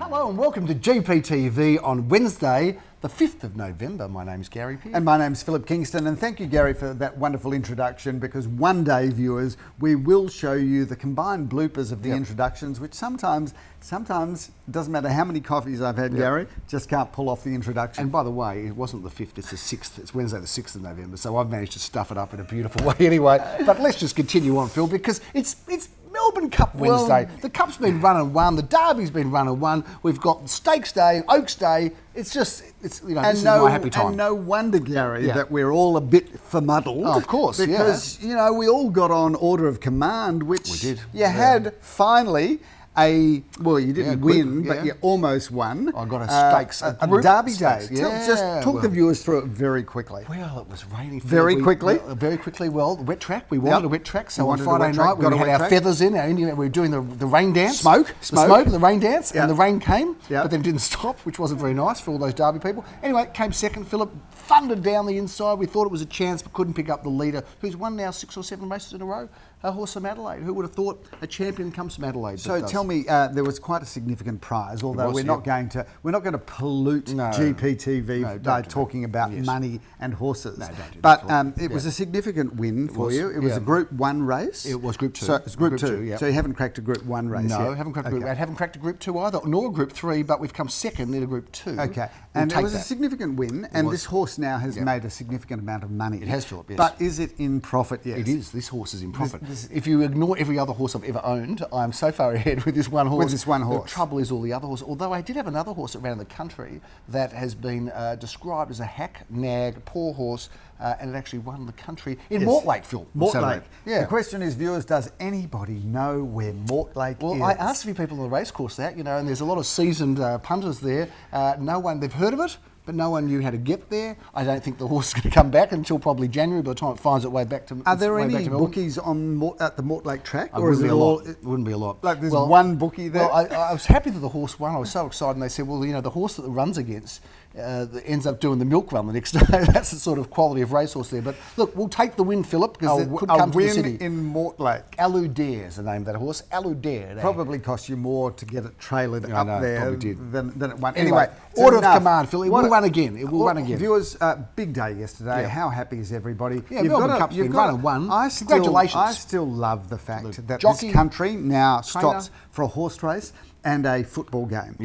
Hello and welcome to GPTV on Wednesday, the 5th of November. My name's Gary Pearce. And my name's Phillip Kingston, and thank you, Gary, for that wonderful introduction, because one day, viewers, we will show you the combined bloopers of the introductions, which sometimes doesn't matter how many coffees I've had, Gary, just can't pull off the introduction. And by the way, it wasn't the 5th, it's the 6th. It's Wednesday the 6th of November, so I've managed to stuff it up in a beautiful way anyway. But let's just continue on, Phil, because it's Melbourne Cup Wednesday. Well, the Cup's been run and won. The Derby's been run and won. We've got Stakes Day, Oaks Day. It's this is my happy time. And no wonder, Gary, that we're all a bit fuddled. Oh, of course, because we all got on Order of Command, which we did. You had finally. You didn't win, but you almost won. I got a stakes, a Derby Day. Yeah, Talk the viewers through it very quickly. Well, it was raining. Very quickly. Well, the wet track. We wanted a wet track, so on Friday night we had our track. feathers in. We were doing the rain dance. Smoke, the rain dance, and the rain came, but then it didn't stop, which wasn't very nice for all those Derby people. Anyway, it came second. Phillip thundered down the inside. We thought it was a chance, but couldn't pick up the leader, who's won now 6 or 7 races in a row. A horse from Adelaide. Who would have thought a champion comes from Adelaide? So tell me, there was quite a significant prize, although we're not going to pollute GPTV by talking about money and horses. No, don't do that. But it was a significant win for you. It was a Group 1 race. It was Group 2. So it's Group 2. So you haven't cracked a Group 1 race yet? No, haven't cracked I haven't cracked a Group 2 either, nor a Group 3, but we've come second in a Group 2. Okay, and it was a significant win, and this horse now has made a significant amount of money. It has, Phillip, yes. But is it in profit yet? It is. This horse is in profit. If you ignore every other horse I've ever owned, I'm so far ahead with this one horse. The trouble is all the other horses. Although I did have another horse that ran in the country that has been described as a hack, nag, poor horse, and it actually won the country in Mortlake, Phil. Mortlake. Yeah. The question is, viewers, does anybody know where Mortlake is? Well, I asked a few people on the racecourse that, and there's a lot of seasoned punters there. They've heard of it, but no one knew how to get there. I don't think the horse is going to come back until probably January by the time it finds its way back to. Are there any bookies at the Mortlake track? Or is it all? It wouldn't be a lot. Like there's one bookie there? Well, I was happy that the horse won. I was so excited, and they said, well, the horse that it runs against that ends up doing the milk run the next day. That's the sort of quality of racehorse there. But look, we'll take the win, Phillip, because it could come to the city. A win in Mortlake. Aludare is the name of that horse. Aludare. Probably cost you more to get it trailered up there than it won. Anyway, Order of Command, Phil. It will run again. It will run again. Viewers, big day yesterday. How happy is everybody? Yeah, Melbourne Cup's been run and won. Congratulations. I still love the fact that this country now stops for a horse race and a football game.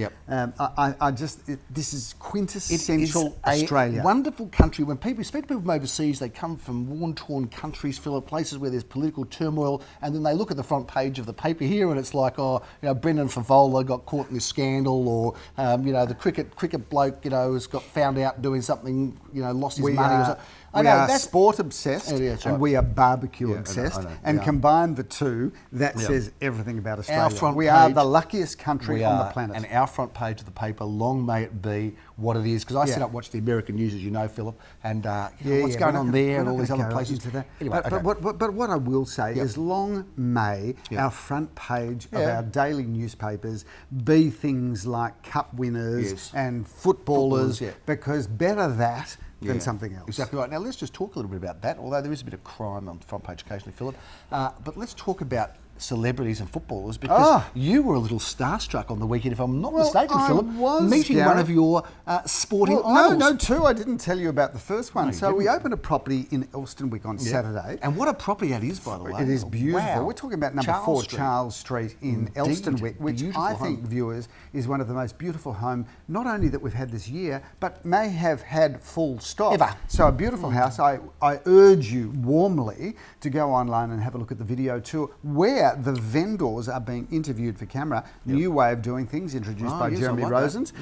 This is quintessential Australia. A wonderful country. When people speak to people from overseas, they come from worn-torn countries, Phillip, places where there's political turmoil, and then they look at the front page of the paper here, and it's like, Brendan Favola got caught in this scandal, or the cricket bloke, has got found out doing something, lost his money or something. We are sport obsessed, and we are barbecue obsessed, and combine the two, that says everything about Australia. We are the luckiest country on the planet. And our front page of the paper, long may it be what it is, because I sit up and watch the American news, as you know, Phillip, and what's going on there and all these other places. Anyway, but what I will say is, long may our front page of our daily newspapers be things like cup winners and footballers, because better that than something else. Exactly right. Now let's just talk a little bit about that, although there is a bit of crime on the front page occasionally, Phillip. But let's talk about celebrities and footballers, because you were a little starstruck on the weekend, if I'm not mistaken, Phillip, meeting one of your sporting idols. No, two. I didn't tell you about the first one. We opened a property in Elsternwick on Saturday. And what a property that is, by the way. It is beautiful. Wow. We're talking about number 4 Charles Street in Elsternwick, which I think, viewers, is one of the most beautiful homes, not only that we've had this year, but may have had full stop. Ever. So a beautiful house. I urge you warmly to go online and have a look at the video tour, where the vendors are being interviewed for camera. New way of doing things, introduced by Jeremy Rosens.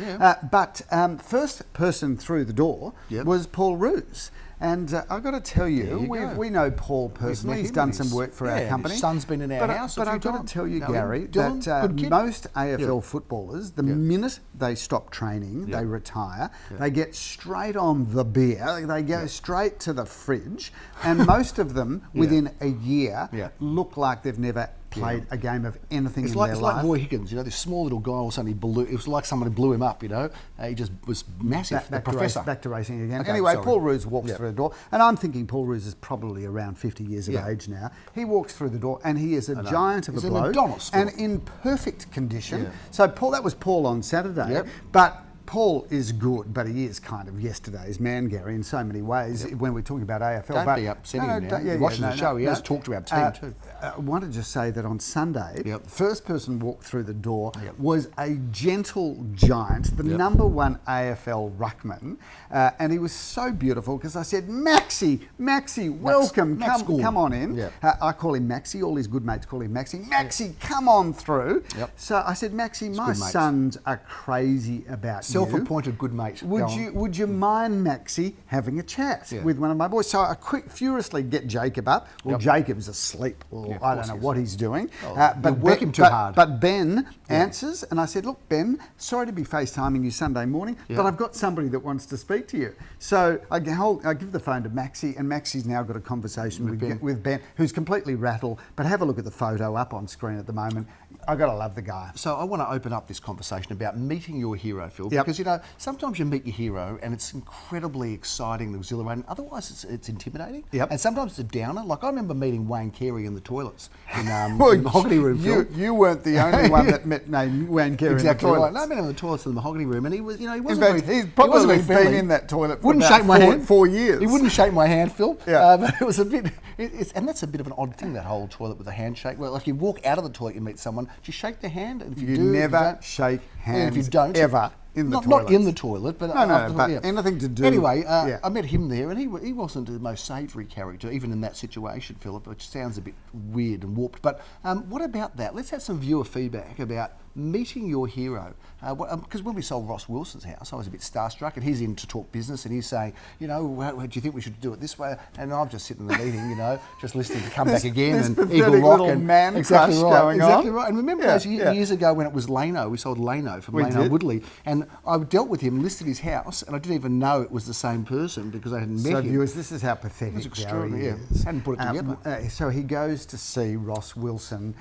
But first person through the door was Paul Roos. And I've got to tell you, we know Paul personally. He's done some work for our company. His son's been in our house. But I've got to tell you, Gary, that most AFL footballers, the minute they stop training, they retire, they get straight on the beer, they go straight to the fridge, and most of them, within a year, look like they've never played a game of anything It's in like their life. Roy Higgins, this small little guy, all of a sudden it was like somebody blew him up, he just was massive, the professor. Back to racing again. Okay, anyway, sorry. Paul Roos walks through the door, and I'm thinking Paul Roos is probably around 50 years of age now. He walks through the door, and he is a giant of a bloke, and in perfect condition. So that was Paul on Saturday, but Paul is good, but he is kind of yesterday's man, Gary, in so many ways when we're talking about AFL. Don't be upsetting him now. He watches the show. He has talked to our team too. I want to just say that on Sunday, the first person walked through the door was a gentle giant, the number one AFL ruckman, and he was so beautiful because I said, Maxie, welcome, come on in. I call him Maxie, all his good mates call him Maxie. Maxie, come on through. So I said, Maxie, my sons are crazy about you. Self-appointed good mate. Would you mind, Maxie, having a chat with one of my boys? So I furiously get Jacob up. Well, Jacob's asleep. I don't know what he's doing. But work him too hard. But Ben answers, and I said, look, Ben, sorry to be FaceTiming you Sunday morning, but I've got somebody that wants to speak to you. So I give the phone to Maxie, and Maxie's now got a conversation with Ben, who's completely rattled. But have a look at the photo up on screen at the moment. I've got to love the guy. So I want to open up this conversation about meeting your hero, Phil, because, sometimes you meet your hero and it's incredibly exciting and exhilarating. Otherwise, it's intimidating. And sometimes it's a downer. Like I remember meeting Wayne Carey in the toilets in the Mahogany Room, Phil. You weren't the only one that met Wayne Carey in the toilets. Right. No, I met him in the toilets in the Mahogany Room, and he was, he wasn't in fact, he's probably been in that toilet for wouldn't about shake my hand. 4 years. He wouldn't shake my hand, Phil. But it was a bit, and that's a bit of an odd thing, that whole toilet with a handshake. Well, like you walk out of the toilet, you meet someone, do you shake their hand? And if you do, never shake hands. If you don't, ever. In the not in the toilet, but but anything to do. Anyway, I met him there, and he wasn't the most savoury character, even in that situation, Philip, which sounds a bit weird and warped. But what about that? Let's have some viewer feedback about meeting your hero. Because when we sold Ross Wilson's house, I was a bit starstruck, and he's in to talk business, and he's saying, do you think we should do it this way? And I'm just sitting in the meeting, just listening to Come Back Again and Eagle Rock and man exactly crush right, going exactly on. right. And remember those years ago when it was Lano? We sold Lano from Lano Woodley, and I dealt with him, listed his house, and I didn't even know it was the same person because I hadn't met him. So viewers, this is how pathetic Gary is. Hadn't put it together. So he goes to see Ross Wilson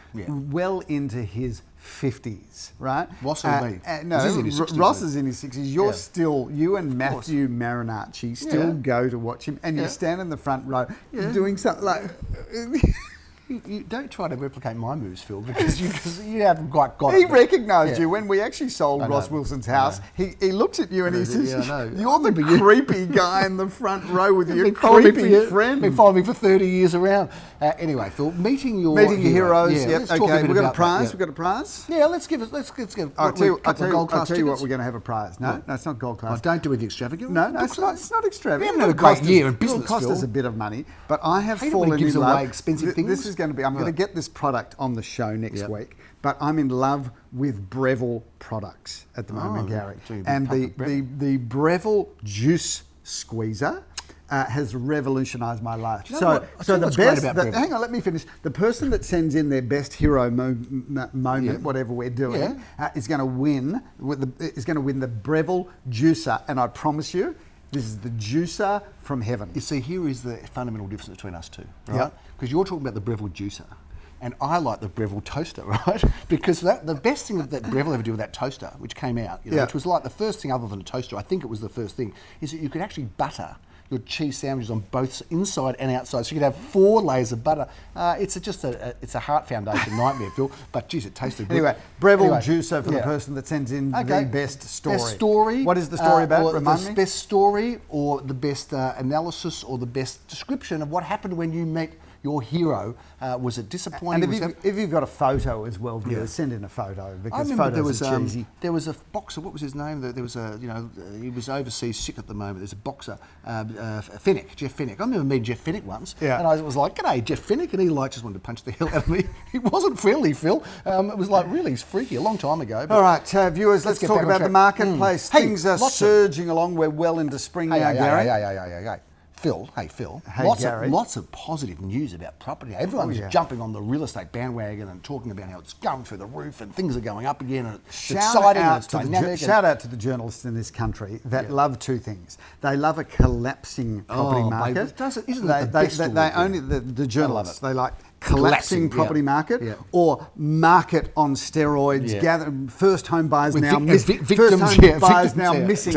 well into his 50s, right? Ross or me? No, Ross is in his 60s. You're still, you and Matthew Marinacci still go to watch him, and you stand in the front row doing something like... You don't try to replicate my moves, Phil, because you haven't quite got it. He recognised you when we actually sold Ross Wilson's house. He looks at you and he says, "You're the creepy guy in the front row with your creepy friend." Been following me for 30 years around. Anyway, Phil, meeting your heroes. Yeah, okay, we've got a prize. We've got a prize. Yeah, let's give it. Let's give. I'll tell you what, we're going to have a prize. No, it's not gold class. Don't do anything extravagant. No, it's not extravagant. We haven't had a great year in business, It'll cost us a bit of money, but I have fallen in love. Expensive things. This is going to be. I'm going to get this product on the show next week, but I'm in love with Breville products at the moment, Gary. And the Breville juice squeezer has revolutionised my life. So the best. Hang on, let me finish. The person that sends in their best hero moment, whatever we're doing, is going to win. Is going to win the Breville juicer, and I promise you, this is the juicer from heaven. You see, here is the fundamental difference between us two, right? Because you're talking about the Breville juicer, and I like the Breville toaster, right? Because the best thing that Breville ever did with that toaster, which came out, which was like the first thing other than a toaster, I think it was the first thing, is that you could actually butter your cheese sandwiches on both inside and outside, so you could have 4 layers of butter. It's a heart foundation nightmare, Phil. But geez, it tasted good. Anyway, Breville juicer for the person that sends in the best story. Best story. What is the story about? Remind me. Best story, or the best analysis, or the best description of what happened when you met your hero. Was it disappointing? And if you've got a photo as well, viewers, send in a photo, because photos are cheesy. There was a boxer. What was his name? There was he was overseas sick at the moment. There's a boxer, Jeff Fennick. I remember meeting Jeff Fennick once, and I was like, "G'day, Jeff Fennick," and he just wanted to punch the hell out of me. He wasn't friendly, Phil. It was like really freaky, a long time ago. All right, viewers, let's talk about the marketplace. Things are surging along. We're well into spring now, Gary. Phil, lots of positive news about property. Everyone's jumping on the real estate bandwagon and talking about how it's going through the roof and things are going up again, and it's exciting and it's dynamic. Shout out to the journalists in this country that love 2 things. They love a collapsing property market. Isn't that the best story? The journalists, they like collapsing property market, or market on steroids, first home buyers now missing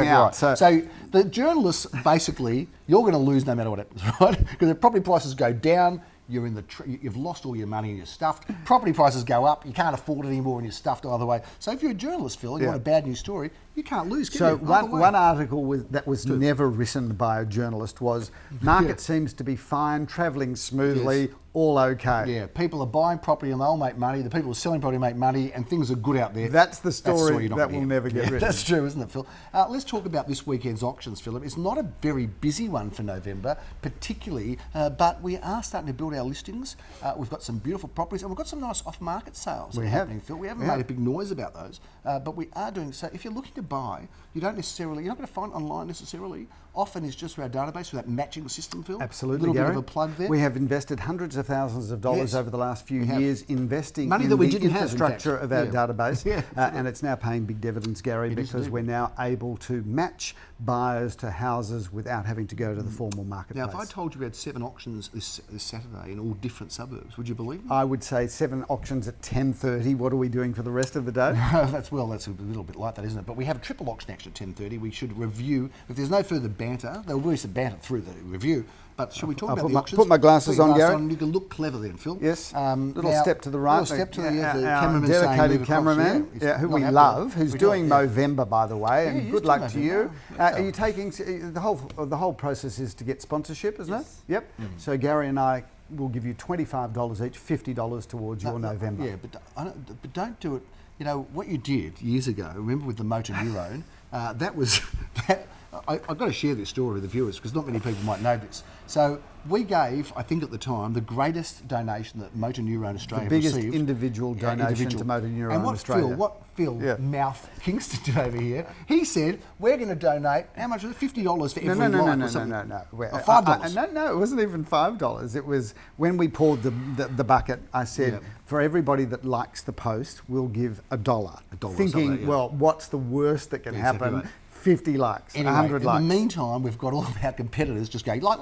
out. Right. So the journalists, basically, you're going to lose no matter what happens, right? Because if property prices go down, you're in you've lost all your money and you're stuffed. Property prices go up, you can't afford it anymore and you're stuffed either way. So if you're a journalist, Phil, you want a bad news story, you can't lose, can you? One article that was never written by a journalist was, market seems to be fine, travelling smoothly, all okay. Yeah, people are buying property and they'll make money. The people who are selling property make money and things are good out there. That's the story that will never get written. That's true, isn't it, Phil? Let's talk about this weekend's auctions, Philip. It's not a very busy one for November, particularly, but we are starting to build our listings. We've got some beautiful properties and we've got some nice off-market sales happening, Phil. We haven't made a big noise about those, but we are doing so. If you're looking to buy, you're not going to find online necessarily. Often it's just through our database, through that matching system, Phil. Absolutely, a little Gary. bit of a plug there. We have invested hundreds of thousands of dollars over the last few years investing money in that we the didn't infrastructure have, of our database, and it's now paying big dividends, Gary, because we're now able to match buyers to houses without having to go to the formal marketplace. Now, if I told you we had 7 auctions this Saturday in all different suburbs, would you believe me? I would say 7 auctions at 10:30. What are we doing for the rest of the day? That's a little bit like that, isn't it? But we have a triple auction action at 10:30. We should review. If there's no further banter, there'll be some banter through the review. But should we talk about the auctions? Put my glasses on, Gary. You can look clever then, Phil. Yes. Little step to the right. Little step to the cameraman, dedicated cameraman, who we love, who's doing Movember, by the way, and good luck to you. Are you taking the whole process is to get sponsorship, isn't it? Yep. So Gary and I will give you $25 each, $50 towards your November. Yeah, but don't do it. You know what you did years ago. Remember with the motor Neuron? That was that. I've got to share this story with the viewers because not many people might know this. So we gave, I think at the time, the greatest donation that Motor Neuron Australia received. The biggest individual donation to Motor Neuron Australia. And what Phil Mouth Kingston did over here, he said, we're going to donate, how much was it? $50 for every light or something? No. $5? No, it wasn't even $5. It was, when we poured the bucket, I said, for everybody that likes the post, we'll give $1. Thinking, well, what's the worst that can happen? Exactly. 50 likes, anyway, 100 likes. In the meantime, we've got all of our competitors just going like,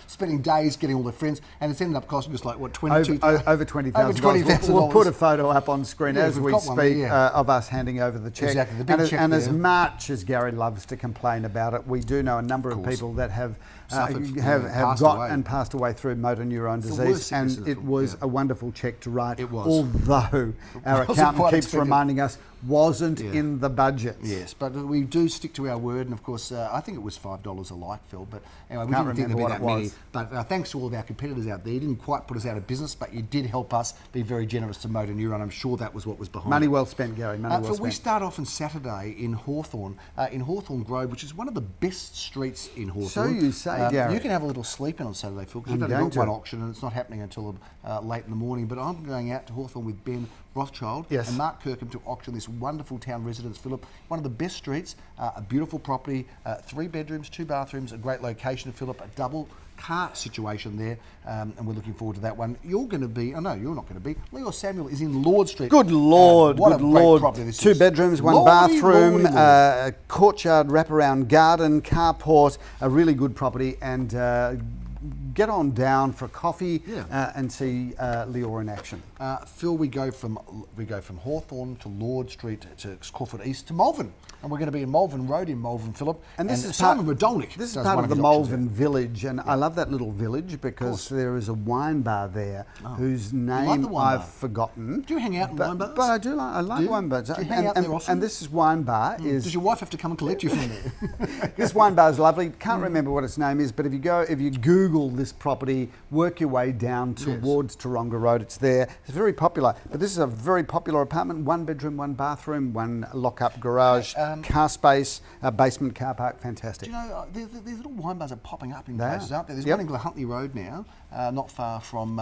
spending days getting all their friends, and it's ended up costing us like, what, $22,000? Over $20,000. We'll put a photo up on screen as we speak of us handing over the cheque. Exactly, the big cheque. And as much as Gary loves to complain about it, we do know a number of people that have passed away through motor neuron disease, and it was a wonderful cheque to write. It was. Although our accountant keeps reminding us wasn't in the budget. Yes, but we do stick to our word, and of course, I think it was $5 a like, Phil. But anyway, we didn't think there'd be that many. But thanks to all of our competitors out there, you didn't quite put us out of business, but you did help us be very generous to Motor Neuron. I'm sure that was what was behind it. Money well spent, Gary. Money well spent. We start off on Saturday in Hawthorne Grove, which is one of the best streets in Hawthorne. So you say, Gary. You can have a little sleep in on Saturday, Phil, because you've only got one auction and it's not happening until late in the morning. But I'm going out to Hawthorne with Ben Rothschild and Mark Kirkham to auction this wonderful town residence, Phillip. One of the best streets, a beautiful property, 3 bedrooms, 2 bathrooms, a great location, Phillip, a double car situation there, and we're looking forward to that one. You're going to be, you're not going to be, Leo Samuel is in Lord Street. Good Lord, what good a Lord. Great property this 2 is. bedrooms, 1 bathroom, courtyard, wraparound garden, carport, a really good property, and get on down for a coffee and see Leo in action. Phil, we go from Hawthorne to Lord Street to Caulfield East to Malvern, and we're going to be in Malvern Road in Malvern, Phillip. And this is Simon Radolnik. This is part of the Malvern Village, and I love that little village because there is a wine bar there whose name I've forgotten. Do you hang out in wine bars? But I do. I like wine bars. Do you hang out there often? And this is wine bar. Does your wife have to come and collect you from there? This wine bar is lovely. Can't remember what its name is, but if you Google this property, work your way down towards Taronga Road, it's there. It's very popular, but this is a very popular apartment, 1 bedroom, 1 bathroom, 1 lock-up garage, car space, basement car park, fantastic. Do you know, these little wine bars are popping up in places, aren't there? There's one in Huntley Road now, not far from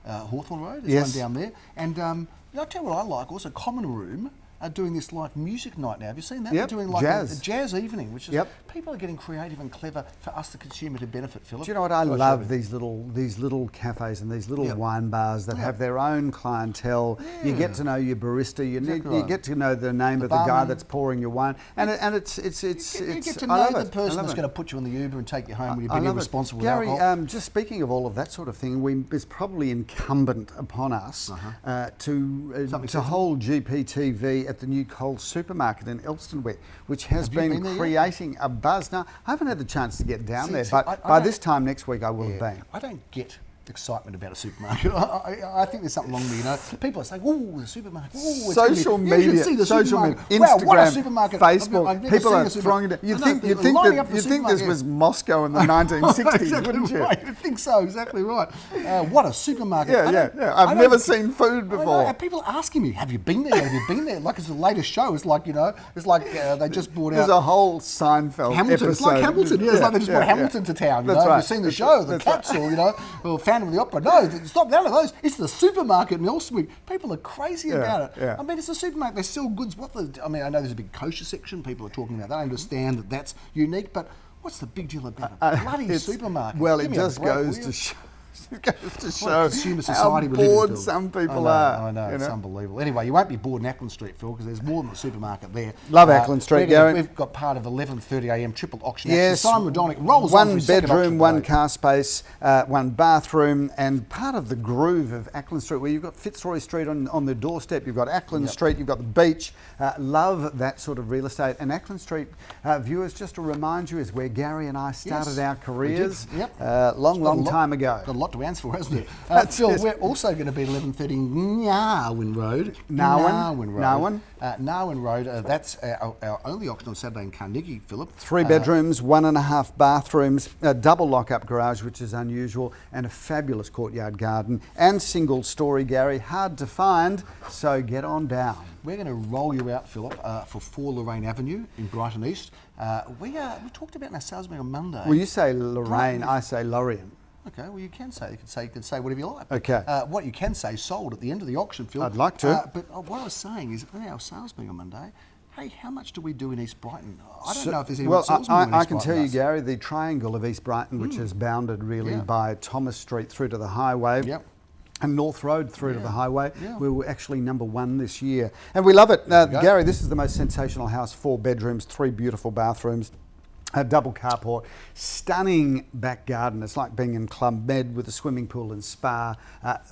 Hawthorne Road. There's one down there. And I'll tell you what I like, also common room. are doing this like music night now. Have you seen that? Yep. They're doing like Jazz. a jazz evening, which is Yep. people are getting creative and clever for us, the consumer, to benefit. Phillip, Do you know what I love? These little cafes and these little wine bars that have their own clientele. Yeah. You get to know your barista. You Exactly you right. get to know the name of the guy barman. that's pouring your wine, and it's You get to I know love the it. I person love that's it. going to put you in the Uber and take you home when you've I been love irresponsible it. with Gary, alcohol. just speaking of all of that sort of thing, it's probably incumbent upon us to hold GPTV at the new Coles supermarket in Elstonware, which has Have you been been there yet? creating a buzz. Now, I haven't had the chance to get down there, See, but I by don't- this time next week I will have been. I don't get excitement about a supermarket. I think there's something wrong with, you know, people are saying, "Oh, the supermarket." Ooh, it's Social gonna be, you media, should see the social supermarket. media, Wow, what a Instagram, supermarket. Facebook, I've never people seen are a supermarket. throwing it. I know, they're You'd lining up the think this supermarket. was Moscow in the 1960s, Exactly wouldn't you? right. I think so, exactly right. What a supermarket. Yeah. I've never seen food I know, before. and people are asking me, "Have you been there? Have you been there?" Like it's the latest show. It's like, you know, it's like they just brought There's out a whole Seinfeld Hamilton. episode. It's like Hamilton. Yeah, it's like they just brought Hamilton to town. You That's know, right. Have you seen the show, the Capsule, you know, or Phantom of the Opera? No, stop none of those. It's the supermarket in Elswick. People are crazy about it. yeah. I mean, it's a supermarket. They sell goods. I mean, I know there's a big kosher section. People are talking about that. I understand that that's unique, but what's the big deal about a bloody supermarket? Well, Give it me a just break, goes will to you? show. It goes to What a show consumer how society we live in, bored Phil. some people I know, are. it's unbelievable. Anyway, you won't be bored in Acland Street, Phil, because there's more than a supermarket there. Love Acland Street, Gary. We've got part of 11:30 a.m. triple auction. Yes, action. Simon Redonic rolls on for one his second bedroom, auction one today. car space, one bathroom, and part of the groove of Acland Street, where you've got Fitzroy Street on the doorstep, you've got Acland Street, you've got the beach. Love that sort of real estate. And Acland Street, viewers, just to remind you, is where Gary and I started our careers. Long time ago. Got a lot to answer for, hasn't it? That's Phil, it. we're also going to be 11:30 Narwin Road. Narwin. Narwin Road. That's our only auction on Saturday in Carnegie, Phillip. 3 bedrooms, 1.5 bathrooms, a double lock-up garage, which is unusual, and a fabulous courtyard garden, and single story, Gary. Hard to find, so get on down. We're going to roll you out, Phillip, for 4 Lorraine Avenue in Brighton East. We talked about our sales meeting on Monday. Well, you say Lorraine, I say Lorraine. Okay, well you can say whatever you like. Okay. What you can say sold at the end of the auction, Phil. I'd like to. But what I was saying is, on our sales meeting on Monday, hey, how much do we do in East Brighton? I don't know if there's anyone Well, that sells more in East I can Brighton tell than you, us. Gary, the triangle of East Brighton, which is bounded really by Thomas Street through to the highway. Yep. And North Road through to the highway. Yeah. We were actually #1 this year. And we love it. Gary, this is the most sensational house. 4 bedrooms, 3 beautiful bathrooms. A double carport, stunning back garden. It's like being in Club Med with a swimming pool and spa.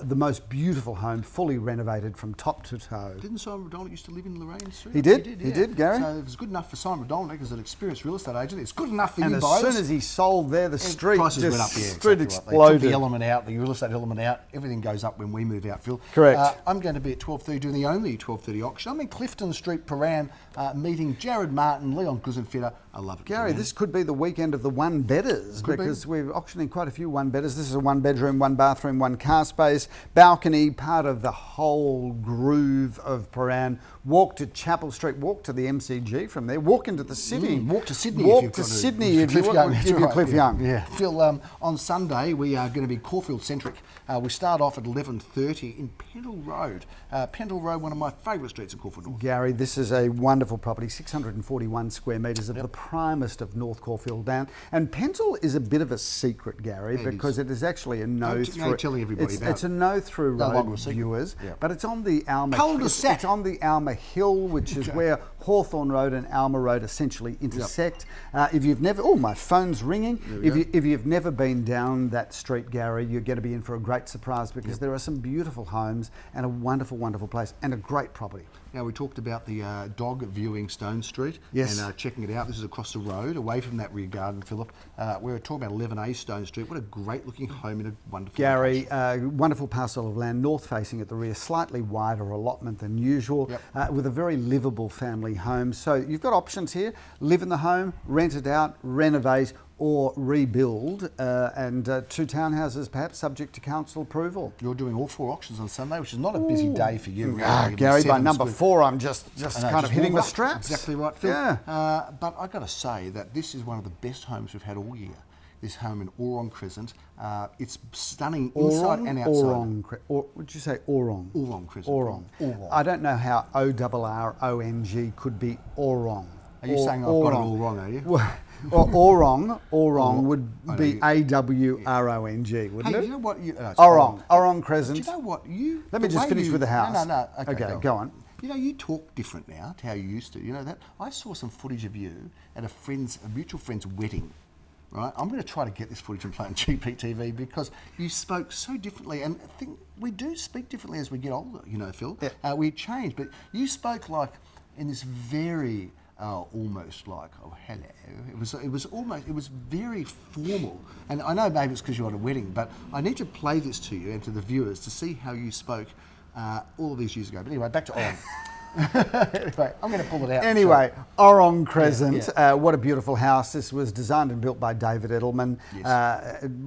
The most beautiful home, fully renovated from top to toe. Didn't Simon Redonic used to live in Lorraine Street? He did, Gary. So if it's good enough for Simon Redonic as an experienced real estate agent, it's good enough for And you as buyers. soon as he sold there, the street prices just went up, street exactly right. exploded. They took the element out, the real estate element out. Everything goes up when we move out, Phil. Correct. I'm going to be at 12:30 doing the only 12:30 auction. I'm in Clifton Street, Paran, meeting Jared Martin, Leon Guzenfitter. I love it. Gary, this could be the weekend of the one-bedders because we're auctioning quite a few one-bedders. This is a 1 bedroom, 1 bathroom, 1 car space, balcony, part of the whole groove of Paran. Walk to Chapel Street, walk to the MCG from there, walk into the city. Walk to Sydney Walk if you've to got to. Sydney if Cliff you Young, want that's to give you right, Cliff yeah. Young. Yeah. Phil, on Sunday we are going to be Caulfield-centric. We start off at 11:30 in Pendle Road. Pendle Road, one of my favourite streets in Caulfield North. Gary, this is a wonderful property, 641 square metres of the primest of North Caulfield down. And Pendle is a bit of a secret, Gary, because it is actually a no-through. No telling everybody about it's a no-through No road, longer a secret. viewers, Yeah. but it's on the Alma. Cul-de-sac. It's on the Alma Hill, which is where Hawthorne Road and Alma Road essentially intersect. If you've never, my phone's ringing. If you've never been down that street, Gary, you're going to be in for a great surprise because there are some beautiful homes and a wonderful, wonderful place and a great property. Now, we talked about the dog viewing Stone Street and checking it out. This is across the road, away from that rear garden, Phillip. We're talking about 11A Stone Street. What a great looking home in a wonderful Gary, location. wonderful parcel of land, north facing at the rear, slightly wider allotment than usual, with a very livable family home. So you've got options here: live in the home, rent it out, renovate, or rebuild, and 2 townhouses perhaps subject to council approval. You're doing all 4 auctions on Sunday, which is not a busy day for you. Gary, by number 4, I'm just kind of hitting the warm up. straps. Exactly right, Phil. Yeah. But I've got to say that this is one of the best homes we've had all year. this home in Neuron Crescent. It's stunning inside and outside. Or would you say Orong? Neuron Crescent. Orong. Orong. I don't know how ORRONG could be Orong. Are you saying I've got it all wrong, are you? Or Orong would be AWRONG, wouldn't Hey, it? you know what? Orong Crescent. Do you know what? Let me just finish with the house. No. Okay, go on. You know, you talk different now to how you used to. You know that? I saw some footage of you at a mutual friend's wedding. Right? I'm going to try to get this footage and play on GPTV because you spoke so differently, and I think we do speak differently as we get older. You know, Phil. Yeah. We change, but you spoke like in this very almost like hello. It was very formal, and I know maybe it's because you're at a wedding, but I need to play this to you and to the viewers to see how you spoke all of these years ago. But anyway, back to Orong. Anyway, I'm going to pull it out. Anyway, Orong Crescent, what a beautiful house. This was designed and built by David Edelman,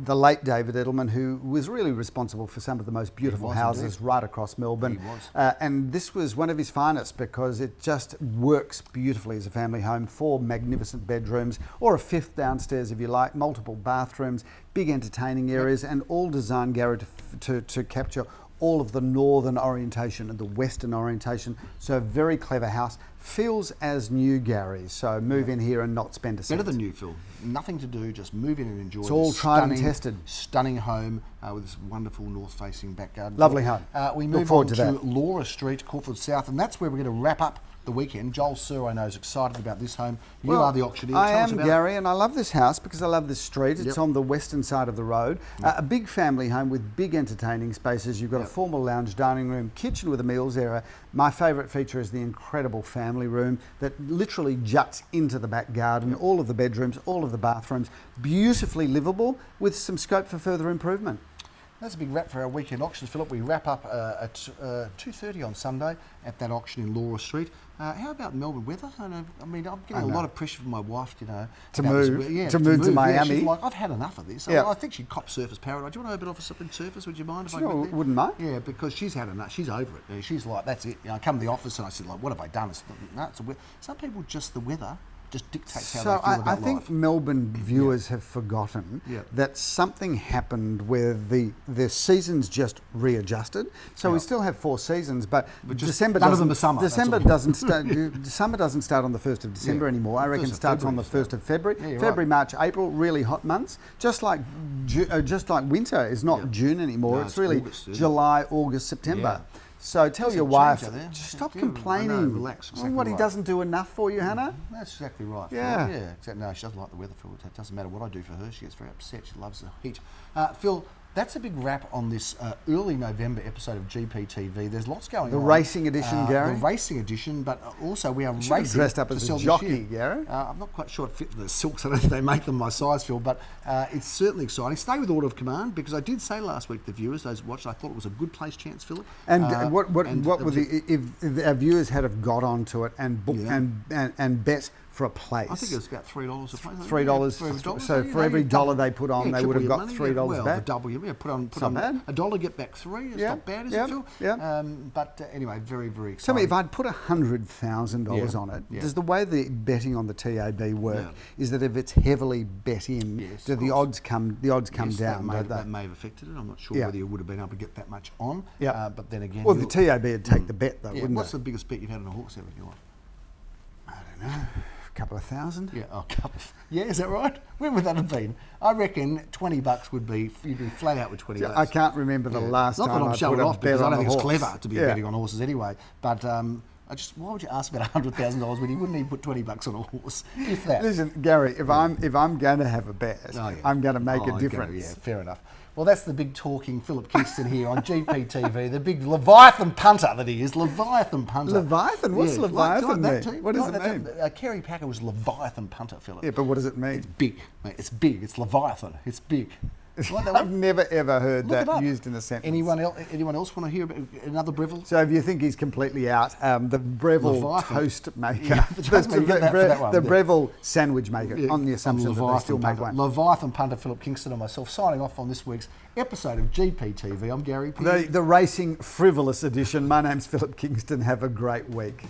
the late David Edelman, who was really responsible for some of the most beautiful houses right across Melbourne. He was. And this was one of his finest because it just works beautifully as a family home. 4 magnificent bedrooms, or a 5th downstairs if you like, multiple bathrooms, big entertaining areas, and all designed, Gary, to capture all of the northern orientation and the western orientation. So a very clever house. Feels as new, Gary. So move in here and not spend a cent. Better than new, Phil. Nothing to do, just move in and enjoy. It's all tried and tested. Stunning home with this wonderful north-facing back garden. Lovely home. We Look move forward on to to that. Laura Street, Caulfield South, and that's where we're going to wrap up the weekend. Joel Sir, I know, is excited about this home. You are the auctioneer. I Tell us am, about Gary, and I love this house because I love this street. It's Yep. on the western side of the road. A big family home with big entertaining spaces. You've got a formal lounge, dining room, kitchen with a meals area. My favourite feature is the incredible family room that literally juts into the back garden. All of the bedrooms, all of the bathrooms, beautifully livable with some scope for further improvement. That's a big wrap for our weekend auctions, Philip. We wrap up at 2:30 on Sunday at that auction in Laura Street. How about Melbourne weather? I mean, I'm getting a lot of pressure from my wife, you know, To about move. this. To move to Yeah, Miami. she's like, I've had enough of this. Yeah. I think she'd cop Surface Paradise. Do you want to open office up in Surface? Would you mind if I Sure, went there? wouldn't mind. Yeah, because she's had enough. She's over it. You know, she's like, that's it. You know, I come to the office and I said, like, what have I done? Some people just the weather just dictates how So they feel about I think life. Melbourne viewers have forgotten that something happened where the seasons just readjusted. So we still have 4 seasons, but December none of them doesn't. are summer, that's December all. doesn't start. Summer doesn't start on the 1st of December anymore. I reckon it 1st of starts on the February 1st of February. Yeah, you're February, right. March, April, really hot months. Just like winter is not June anymore. No, it's it's really August, isn't it? July, August, September. Yeah. So tell There's your a wife, change out there. stop Yeah, complaining. I know, relax, Well, exactly what he right. doesn't do enough for you, Hannah? That's exactly right. Phil. Yeah. Yeah. Except no, she doesn't like the weather, Phil. It doesn't matter what I do for her. She gets very upset. She loves the heat. Phil, that's a big wrap on this early November episode of GPTV. There's lots going on. The racing edition, Gary? The racing edition, but also we are should have racing. dressed up to as a sell this jockey, year. Gary. I'm not quite sure it fit the silks. I don't think they make them my size, Phil, but it's certainly exciting. Stay with Order of Command because I did say last week to the viewers, those who watched, I thought it was a good place chance, Philip. And what were the if our viewers had have got onto it and booked and bet for a place? I think it was about $3 a place. $3. So for every dollar they put on, they would have got $3 well, back. the double, put on bad. $1, get back 3. It's not bad, is it, Phil? Yeah. But anyway, very, very exciting. Tell me, if I'd put $100,000 on it, Yeah. does the way the betting on the TAB work is that if it's heavily bet in, do the odds come down? That may have affected it. I'm not sure whether you would have been able to get that much on. Yeah. But then again, Well, the TAB would take the bet though, wouldn't what's it? the biggest bet you've had on a horse ever in your life? I don't know. A couple of thousand? Yeah, a couple. Yeah, is that right? When would that have been? I reckon $20 would be, you'd be flat out with $20. I can't remember the last Not time that I'm I showing put a off bet because I on don't a think it's horse. clever to be betting on horses anyway. But why would you ask about $100,000 when you wouldn't even put $20 on a horse? If that. Listen, Gary, if I'm going to have a bet, I'm going to make a difference. Yeah, fair enough. Well, that's the big talking Phillip Kingston here on GPTV, the big Leviathan punter that he is. Leviathan punter. Leviathan? What's Leviathan mean? What does it mean? Kerry Packer was Leviathan punter, Phillip. Yeah, but what does it mean? It's big, mate. It's big. It's Leviathan. It's big. I've never ever heard Look it that up. used in a sentence. Anyone else want to hear about another Breville? So if you think he's completely out, the Breville Leviathan. toast maker, Yeah, the Breville sandwich maker, on the assumption that they still make one. Leviathan punter Phillip Kingston and myself signing off on this week's episode of GPTV. I'm Gary P. The racing frivolous edition. My name's Phillip Kingston. Have a great week.